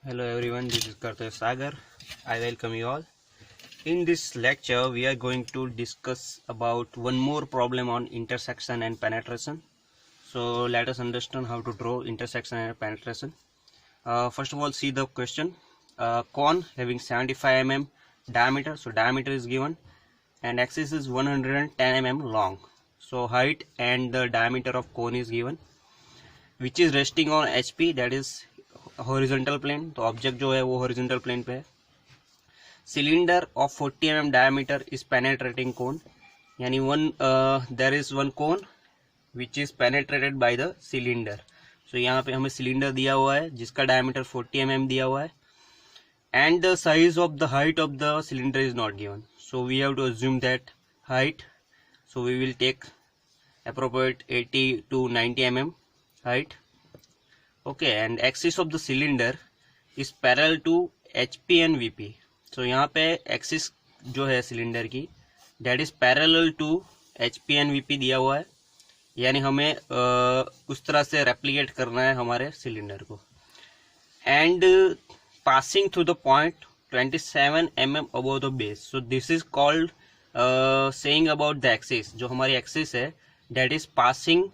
Hello everyone, this is Karthik Sagar. I welcome you all. In this lecture, we are going to discuss about one more problem on intersection and penetration. So let us understand how to draw intersection and penetration. First of all, see the question. Cone having 75 mm diameter. So diameter is given and axis is 110 mm long. So height and the diameter of cone is given, which is resting on HP, that is horizontal plane. तो object जो है वो horizontal plane पे है. Cylinder of 40 mm diameter is penetrating cone, यानी there is one cone which is penetrated by the cylinder. So यहाँ पे हमें सिलेंडर दिया हुआ है जिसका डायमीटर 40 mm दिया हुआ है and the size of the height of the cylinder is not given. So we have to assume that height. So we will take appropriate 80 to 90 mm height. Okay, and axis of the cylinder is parallel to HP and VP. So यहाँ पे axis जो है cylinder की that is parallel to HP and VP दिया हुआ है, यानी हमें उस तरह से रेप्लिकेट करना है हमारे सिलेंडर को. And passing through the point 27 mm above the base. So this is called saying about the axis. जो हमारी axis है that is passing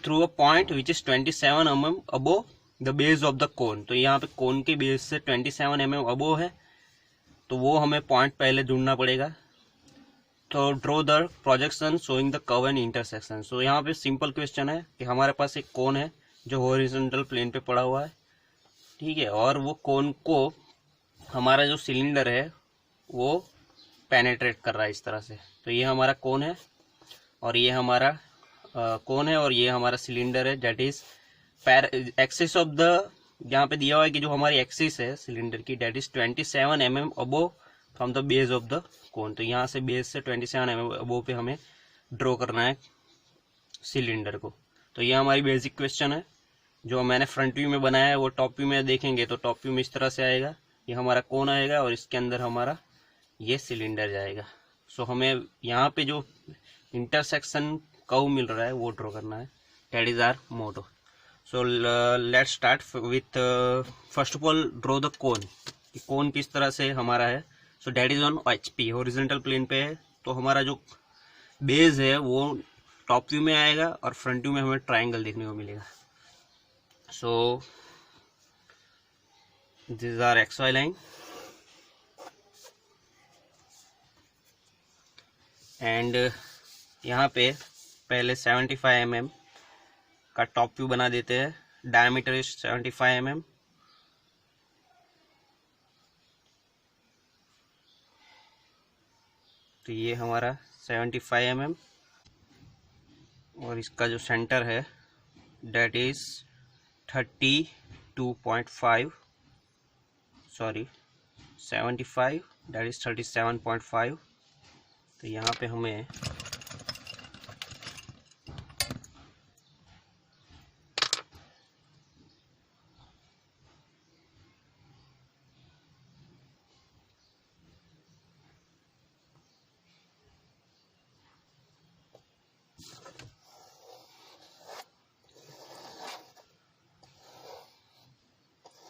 through a point which is 27 mm above the base of the cone. तो यहाँ पे कोन के base से 27 mm अबो है, तो वो हमें पॉइंट पहले ढूंढना पड़ेगा. तो draw the projection showing the curve and intersection. So यहाँ पे सिंपल क्वेश्चन है कि हमारे पास एक कोन है जो हॉरिजॉन्टल प्लेन पे पड़ा हुआ है, ठीक है, और वो कोन को हमारा जो सिलेंडर है वो पेनेट्रेट कर रहा है इस तरह से. तो ये हमारा कोन है और ये हमारा कोन है और ये हमारा सिलेंडर है. That is axis of the, यहाँ पे दिया हुआ है कि जो हमारी एक्सिस है सिलेंडर की that is 27 mm above from the base of the cone. तो यहाँ से बेस से 27 mm अबो पे हमें ड्रॉ करना है सिलेंडर को. तो ये हमारी बेसिक क्वेश्चन है. जो मैंने फ्रंट व्यू में बनाया है वो टॉप व्यू में देखेंगे तो टॉप व्यू में इस तरह से आएगा. ये हमारा कोन आएगा और इसके अंदर हमारा ये सिलेंडर जाएगा. सो हमें यहाँ पे जो इंटरसेक्शन कर्व मिल रहा है वो ड्रॉ करना है. That is our motto. So let's start with first of all draw the cone. Cone किस तरह से हमारा है. So that is on HP, horizontal plane पे है. तो हमारा जो बेस है वो टॉप व्यू में आएगा और फ्रंट व्यू में हमें ट्राइंगल देखने को मिलेगा. So this is our XY line and यहाँ पे पहले 75 mm का टॉप व्यू बना देते हैं. Diameter is 75 mm. तो ये हमारा 75 mm और इसका जो सेंटर है that is 32.5, sorry 75, that is 37.5. तो यहाँ पे हमें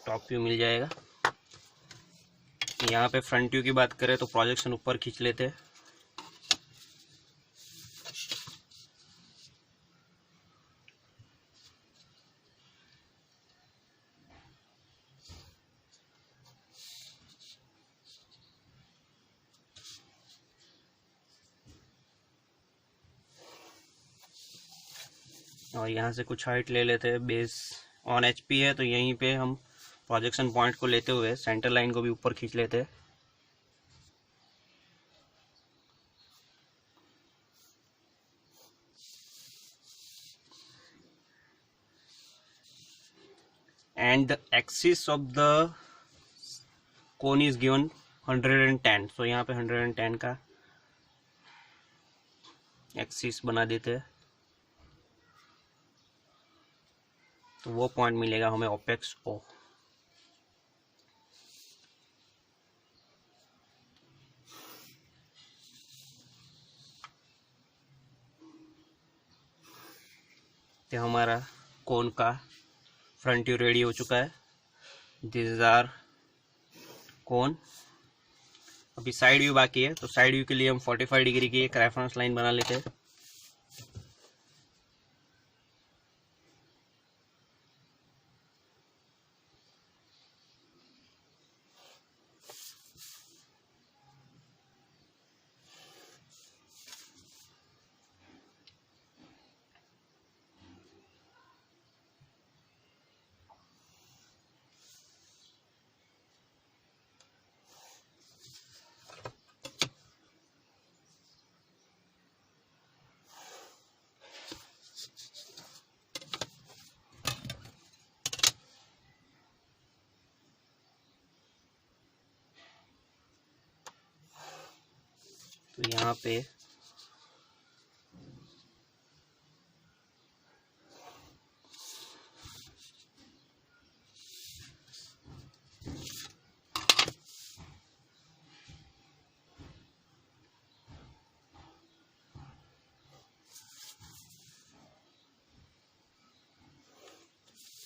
टॉप व्यू मिल जाएगा. यहाँ पे फ्रंट व्यू की बात करें तो प्रोजेक्शन ऊपर खींच लेते हैं. और यहाँ से कुछ हाइट ले लेते हैं. बेस ऑन HP है तो यहीं पे हम प्रोजेक्शन पॉइंट को लेते हुए सेंटर लाइन को भी ऊपर खींच लेते हैं. And the axis of the cone is given 110. सो यहाँ पे 110 का एक्सिस बना देते हैं. तो वो पॉइंट मिलेगा हमें ओपेक्स O. तो हमारा कोन का फ्रंट व्यू रेडी हो चुका है. दिस आर कोन। अभी साइड व्यू बाकी है, तो साइड व्यू के लिए हम 45 डिग्री की एक रेफरेंस लाइन बना लेते हैं। तो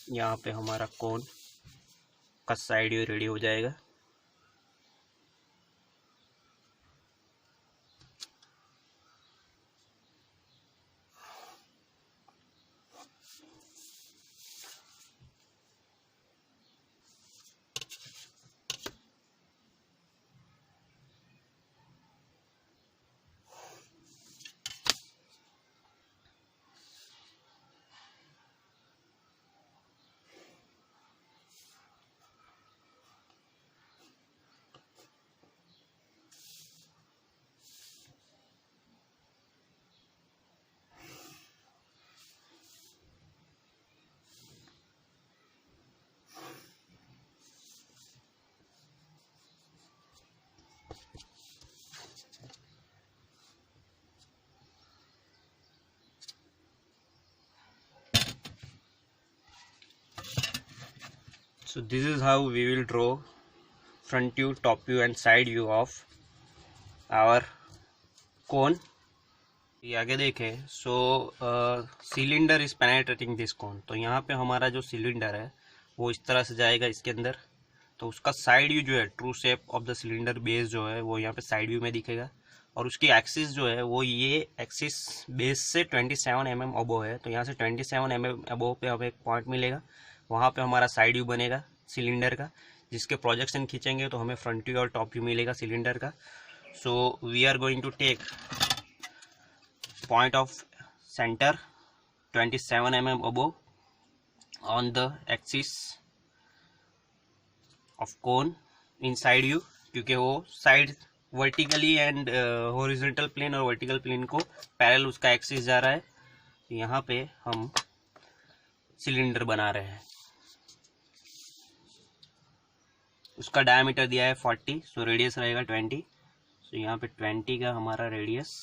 यहाँ पे हमारा कोन का साइड व्यू रेडी हो जाएगा। So this is how we will draw front view, top view and side view of our cone. ये आगे देखें, सो सिलेंडर इज पेनेट्रेटिंग दिस कोन। तो यहाँ पे हमारा जो सिलेंडर है वो इस तरह से जाएगा इसके अंदर। तो उसका साइड व्यू जो है, true shape of the cylinder base जो है वो यहाँ पे साइड व्यू में दिखेगा। और उसकी एक्सिस जो है वो ये एक्सिस बेस से 27 mm अबो है। तो यहाँ से 27 mm अबो पे हमें एक पॉइंट मिलेगा, वहाँ पे हमारा साइड व्यू बनेगा सिलेंडर का, जिसके प्रोजेक्शन खींचेंगे तो हमें फ्रंट व्यू और टॉप व्यू मिलेगा सिलेंडर का। So we are going to take point of center 27 mm above on the axis of cone in side view, क्योंकि वो side vertically and horizontal plane और वर्टिकल प्लेन को parallel उसका axis जा रहा है। यहाँ पे हम सिलेंडर बना रहे हैं। उसका डायमीटर दिया है 40, सो रेडियस रहेगा 20। सो यहाँ पे 20 का हमारा रेडियस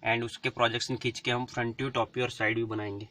एंड उसके प्रोजेक्शन खींच के हम फ्रंट व्यू, टॉप व्यू और साइड व्यू बनाएंगे।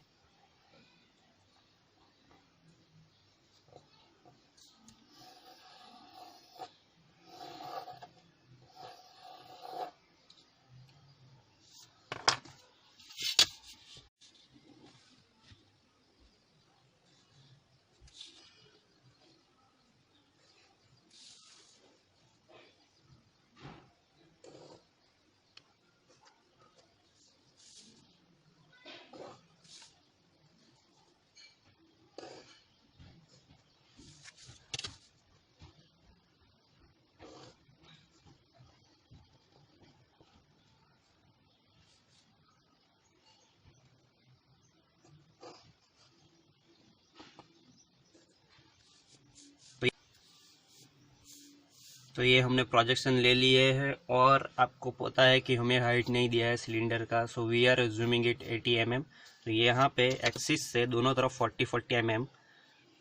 तो ये हमने प्रोजेक्शन ले लिए है और आपको पता है कि हमें हाइट नहीं दिया है सिलेंडर का, so we are assuming it 80 mm। तो यहाँ पे एक्सिस से दोनों तरफ 40 mm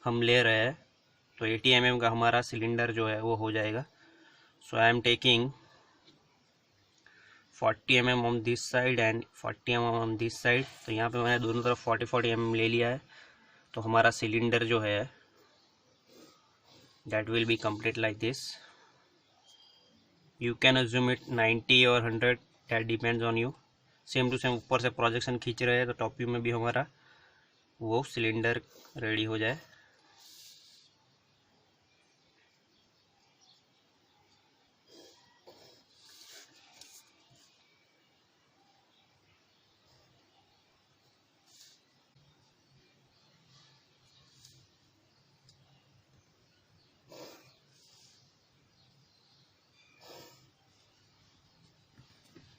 हम ले रहे हैं, तो 80 mm का हमारा सिलेंडर जो है वो हो जाएगा। So I am taking 40 mm on this side and 40 mm on this side. तो यहाँ पे मैंने दोनों तरफ 40 mm ले लिया है। तो हमारा सिलेंडर जो है that will be complete like this. You can assume it 90 और 100, that depends on you. Same to same ऊपर से प्रोजेक्शन खींच रहे हैं तो टॉप व्यू में भी हमारा वो सिलेंडर रेडी हो जाए।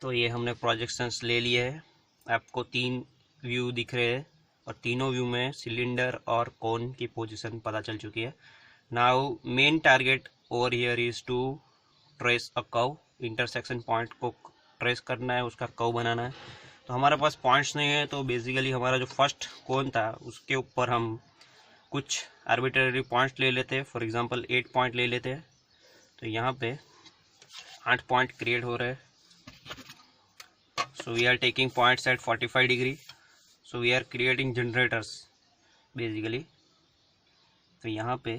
तो ये हमने प्रोजेक्शंस ले लिए हैं। आपको 3 व्यू दिख रहे हैं और तीनों व्यू में सिलेंडर और कोन की पोजीशन पता चल चुकी है। Now main target over here is to trace a curve. Intersection point को ट्रेस करना है, उसका कर्व बनाना है। तो हमारे पास पॉइंट्स नहीं है, तो बेसिकली हमारा जो फर्स्ट कोन था उसके ऊपर हम कुछ आर्बिट्रेरी पॉइंट्स ले लेते हैं। फॉर एग्जांपल 8 पॉइंट ले लेते हैं। तो यहाँ पे 8 पॉइंट क्रिएट हो रहे हैं। So we are taking points at 45 degree. So we are creating generators basically. तो यहाँ पे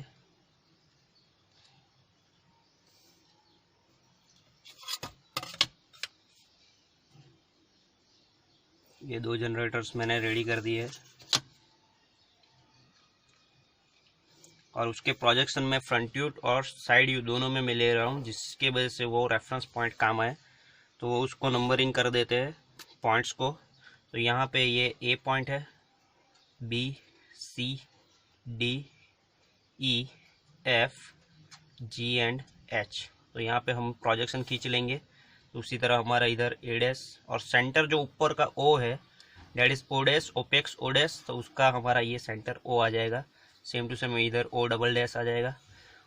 ये 2 जनरेटर्स मैंने रेडी कर दिए और उसके प्रोजेक्शन में फ्रंट व्यू और साइड व्यू दोनों में मैं ले रहा हूँ, जिसके वजह से वो रेफरेंस पॉइंट काम आए। तो वो उसको नंबरिंग कर देते हैं पॉइंट्स को। तो यहाँ पे ये ए पॉइंट है, B, C, D, E, F, G and H. तो यहाँ पे हम प्रोजेक्शन खींच लेंगे। तो उसी तरह हमारा इधर ए डैश और सेंटर जो ऊपर का ओ है that is O dash, apex O dash, तो उसका हमारा ये सेंटर ओ आ जाएगा। सेम टू सेम इधर ओ डबल डैश आ जाएगा।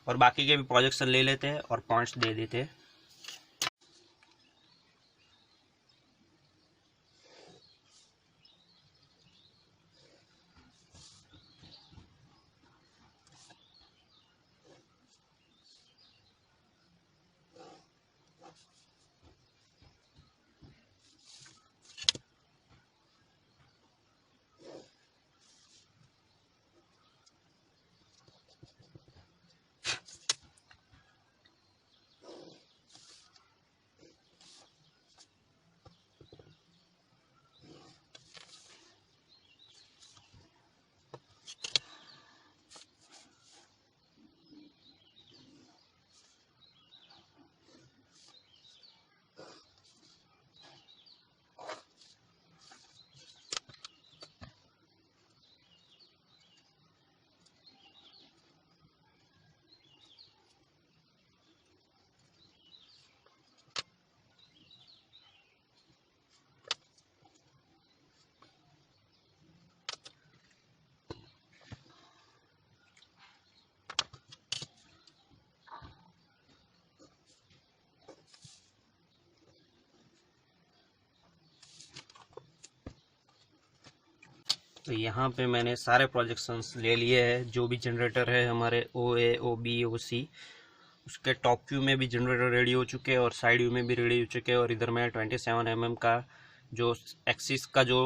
और बाकी के भी प्रोजेक्शन ले लेते हैं और पॉइंट्स दे देते हैं। तो यहाँ पे मैंने सारे प्रोजेक्शंस ले लिए हैं। जो भी जनरेटर है हमारे ओ ए, ओ बी, ओ सी, उसके टॉप व्यू में भी जनरेटर रेडी हो चुके हैं और साइड व्यू में भी रेडी हो चुके हैं। और इधर मैं 27 mm का जो एक्सिस का जो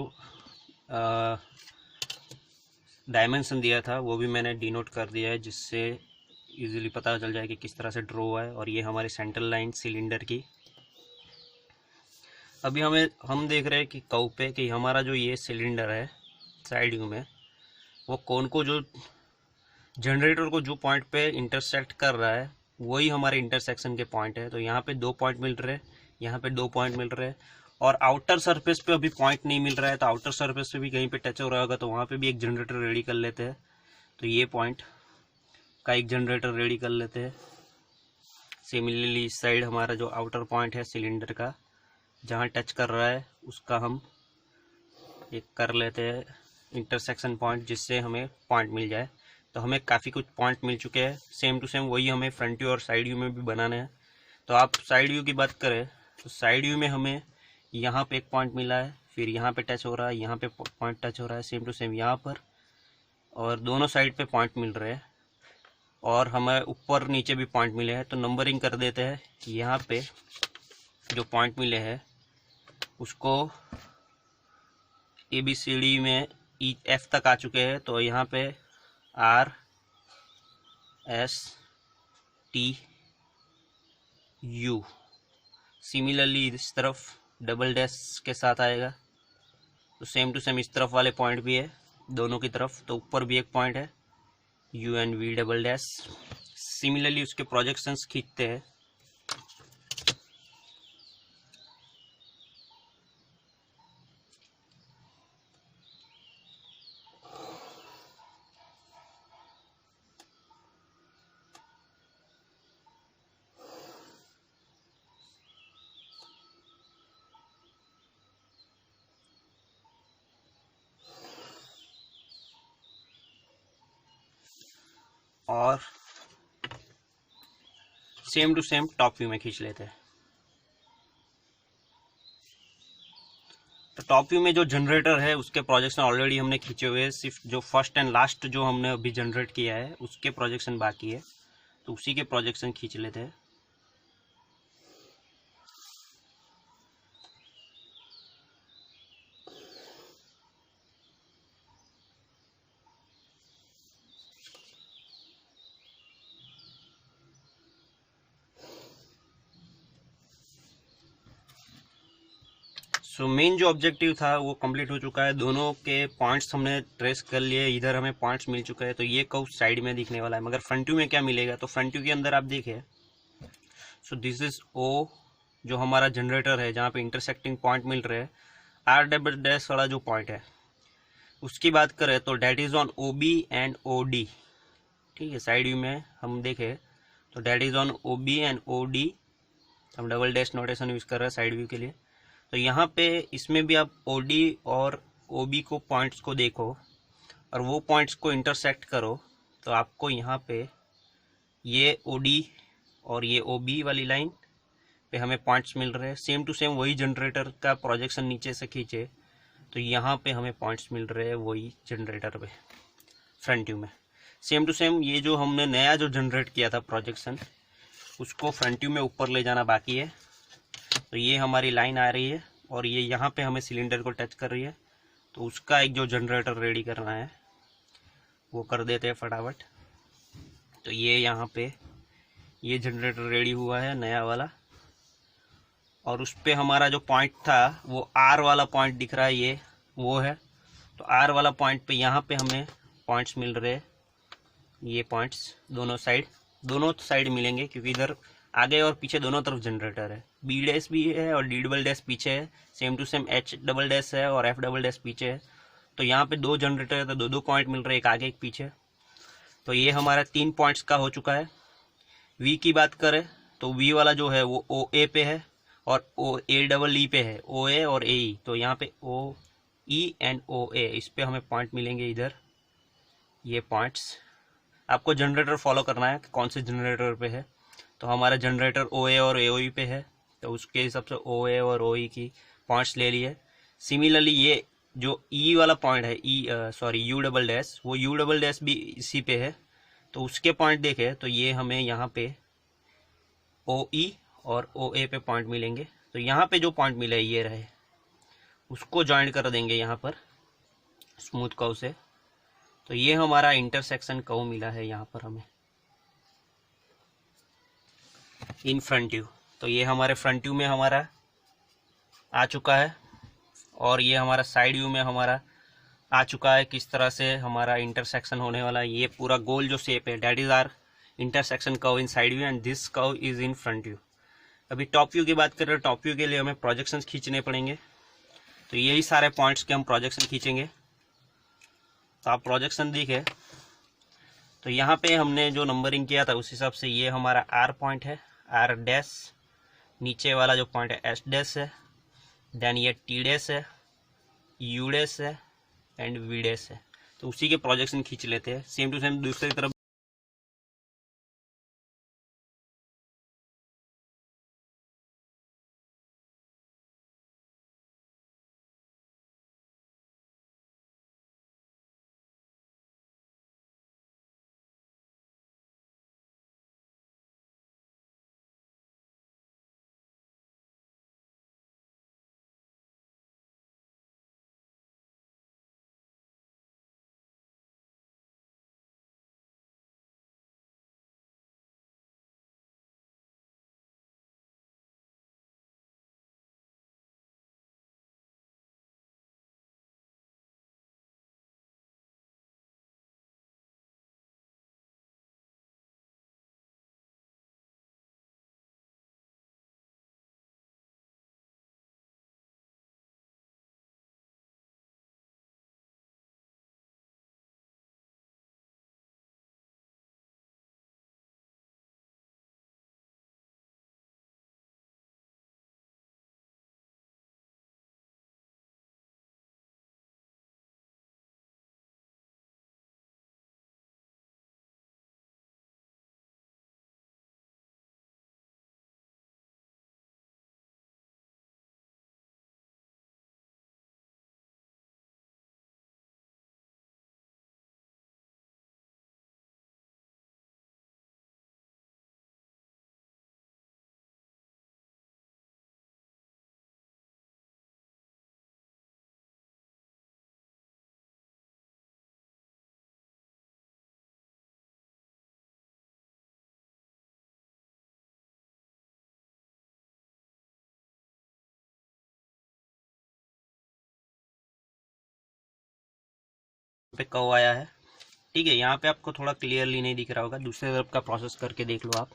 डायमेंशन दिया था वो भी मैंने डिनोट कर दिया है, जिससे इजीली पता चल जाए कि किस तरह से ड्रॉ है। और ये हमारी सेंट्रल लाइन सिलेंडर की। अभी हम देख रहे हैं कि कर्व पे कि हमारा जो ये सिलेंडर है साइड व्यू में, वो कोन को जो जनरेटर को जो पॉइंट पे इंटरसेक्ट कर रहा है वही हमारे इंटरसेक्शन के पॉइंट है। तो यहाँ पे 2 पॉइंट मिल रहे हैं, यहाँ पे 2 पॉइंट मिल रहे हैं और आउटर सरफेस पे अभी पॉइंट नहीं मिल रहा है। तो आउटर सरफेस पे भी कहीं पे टच हो रहा होगा, तो वहाँ पे भी एक जनरेटर रेडी कर लेते हैं। तो ये पॉइंट का एक जनरेटर रेडी कर लेते हैं। सिमिलरली इस साइड हमारा जो आउटर पॉइंट है सिलेंडर का जहाँ टच कर रहा है उसका हम एक कर लेते हैं इंटरसेक्शन पॉइंट, जिससे हमें पॉइंट मिल जाए। तो हमें काफ़ी कुछ पॉइंट मिल चुके हैं। सेम टू सेम वही हमें फ्रंट व्यू और साइड व्यू में भी बनाने हैं। तो आप साइड व्यू की बात करें तो साइड व्यू में हमें यहाँ पे एक पॉइंट मिला है, फिर यहाँ पे टच हो रहा है, यहाँ पे पॉइंट टच हो रहा है, सेम टू सेम यहाँ पर, और दोनों साइड पे पॉइंट मिल रहे हैं और हमें ऊपर नीचे भी पॉइंट मिले हैं। तो नंबरिंग कर देते हैं। यहाँ पे जो पॉइंट मिले हैं उसको ए बी सी डी में ई एफ तक आ चुके हैं। तो यहाँ पे R S T U, similarly इस तरफ डबल डैश के साथ आएगा। तो सेम टू सेम इस तरफ वाले पॉइंट भी है, दोनों की तरफ, तो ऊपर भी एक पॉइंट है U and V double dash. Similarly उसके प्रोजेक्शंस खींचते हैं। और same to same top view में खींच लेते हैं। तो टॉप व्यू में जो जनरेटर है उसके प्रोजेक्शन ऑलरेडी हमने खींचे हुए हैं, सिर्फ जो फर्स्ट एंड लास्ट जो हमने अभी जनरेट किया है उसके प्रोजेक्शन बाकी है, तो उसी के प्रोजेक्शन खींच लेते हैं। सो मेन जो ऑब्जेक्टिव था वो कंप्लीट हो चुका है। दोनों के पॉइंट्स हमने ट्रेस कर लिए, इधर हमें पॉइंट्स मिल चुके हैं। तो ये कर्व साइड में दिखने वाला है, मगर फ्रंट व्यू में क्या मिलेगा, तो फ्रंट व्यू के अंदर आप देखिए, सो दिस इज ओ, जो हमारा जनरेटर है जहाँ पे इंटरसेक्टिंग पॉइंट मिल रहे हैं। आर डबल डैश वाला जो पॉइंट है उसकी बात करें तो that is on O B and O D. ठीक है, साइड व्यू में हम देखें तो that is on O B and O D. हम डबल डैश नोटेशन यूज कर रहे हैं साइड व्यू के लिए। तो यहाँ पे इसमें भी आप ओ डी और ओ बी को पॉइंट्स को देखो और वो पॉइंट्स को इंटरसेक्ट करो, तो आपको यहाँ पे ये ओ डी और ये ओ बी वाली लाइन पे हमें पॉइंट्स मिल रहे हैं। सेम टू सेम वही जनरेटर का प्रोजेक्शन नीचे से खींचे तो यहाँ पे हमें पॉइंट्स मिल रहे हैं वही जनरेटर पे फ्रंट व्यू में। सेम टू सेम ये जो हमने नया जो जनरेट किया था प्रोजेक्शन, उसको फ्रंट व्यू में ऊपर ले जाना बाकी है। तो ये हमारी लाइन आ रही है और ये यहाँ पे हमें सिलेंडर को टच कर रही है, तो उसका एक जो जनरेटर रेडी करना है वो कर देते हैं फटाफट। तो ये यहाँ पे ये जनरेटर रेडी हुआ है नया वाला, और उस पर हमारा जो पॉइंट था वो आर वाला पॉइंट दिख रहा है, ये वो है। तो आर वाला पॉइंट पे यहाँ पे हमें पॉइंट्स मिल रहे हैं, ये पॉइंट्स दोनों साइड मिलेंगे, क्योंकि इधर आगे और पीछे दोनों तरफ जनरेटर है। बी डैश भी है और डी डबल डैश पीछे है। Same to same H double dash है और एफ डबल डैश पीछे है। तो यहाँ पे दो जनरेटर है, तो दो दो पॉइंट मिल रहे हैं, एक आगे एक पीछे। तो ये हमारा 3 पॉइंट्स का हो चुका है। वी की बात करें तो वी वाला जो है वो ओ ए पे है और ओ ए डबल ई पे है, ओ ए और ए ई। तो यहाँ पे ओ ई एंड ओ ए, इस पे हमें पॉइंट मिलेंगे इधर, ये पॉइंट्स। आपको जनरेटर फॉलो करना है कि कौन से जनरेटर पे है। तो हमारा जनरेटर ओ ए और ए ओ ई पे है, तो उसके हिसाब से ओ ए और ओ ई की पॉइंट्स ले लिए। सिमिलरली ये जो ई वाला पॉइंट है, यू डबल डैश, वो यू डबल डैश भी इसी पे है। तो उसके पॉइंट देखे तो ये हमें यहाँ पे ओ ई और ओ ए पे पॉइंट मिलेंगे। तो यहाँ पे जो पॉइंट मिले ये रहे, उसको ज्वाइन कर देंगे यहाँ पर स्मूथ कर्व से। तो ये हमारा इंटरसेक्शन कर्व मिला है यहाँ पर हमें इन फ्रंट व्यू। तो ये हमारे फ्रंट व्यू में हमारा आ चुका है, और ये हमारा साइड व्यू में हमारा आ चुका है। किस तरह से हमारा इंटरसेक्शन होने वाला है, ये पूरा गोल जो शेप है, that is our intersection curve in side view and this curve is in front view. अभी टॉप व्यू की बात करें, टॉप व्यू के लिए हमें प्रोजेक्शंस खींचने पड़ेंगे। तो यही सारे पॉइंट्स के हम प्रोजेक्शन खींचेंगे। तो आप प्रोजेक्शन देखें तो यहाँ पे हमने जो नंबरिंग किया था उस हिसाब से ये हमारा आर पॉइंट है, आर डैश। नीचे वाला जो पॉइंट है एस डैश है, देन ये टी डैश है, यू डैश है एंड वी डैश है। तो उसी के प्रोजेक्शन खींच लेते हैं। सेम टू सेम दूसरी तरफ पे कर्व आया है। ठीक है, यहाँ पे आपको थोड़ा क्लियरली नहीं दिख रहा होगा, दूसरे तरफ का प्रोसेस करके देख लो आप।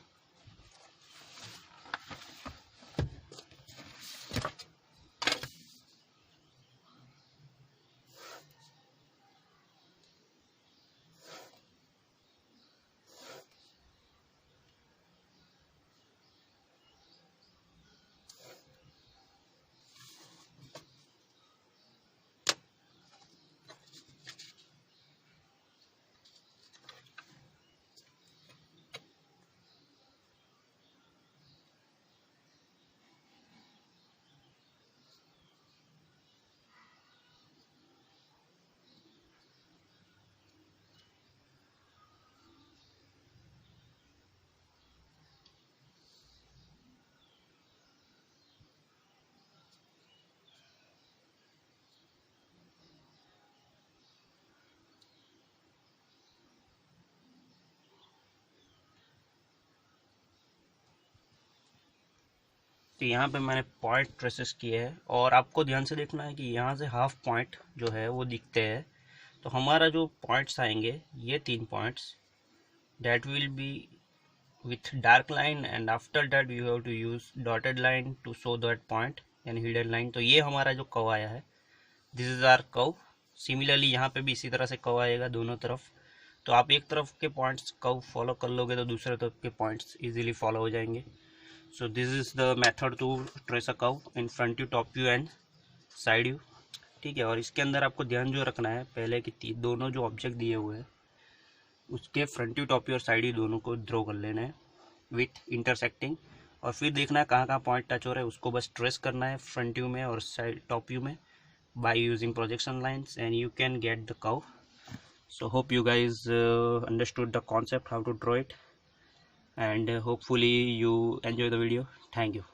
तो यहाँ पे मैंने पॉइंट ट्रेसेस किए हैं और आपको ध्यान से देखना है कि यहाँ से हाफ पॉइंट जो है वो दिखते हैं। तो हमारा जो पॉइंट्स आएंगे ये 3 points, that will be with dark line and after that you have to use dotted line to show that point यानी hidden line। तो ये हमारा जो कर्व आया है, this is our curve. Similarly यहाँ पे भी इसी तरह से कर्व आएगा दोनों तरफ। तो आप एक तरफ के पॉइंट्स कर्व फॉलो कर लोगे तो दूसरे तरफ के पॉइंट्स इजीली फॉलो हो जाएंगे। So this is the method to trace a curve in front view, top view and side view. ठीक है, और इसके अंदर आपको ध्यान जो रखना है पहले कि दोनों जो ऑब्जेक्ट दिए हुए हैं उसके फ्रंट व्यू, टॉप व्यू और साइड व्यू दोनों को ड्रॉ कर लेना है विथ इंटरसेक्टिंग, और फिर देखना है कहाँ कहाँ पॉइंट टच हो रहा है, उसको बस ट्रेस करना है फ्रंट व्यू में और साइड टॉप व्यू में by using projection lines and you can get the curve. So hope you guys understood the concept how to draw it, and hopefully you enjoy the video. Thank you.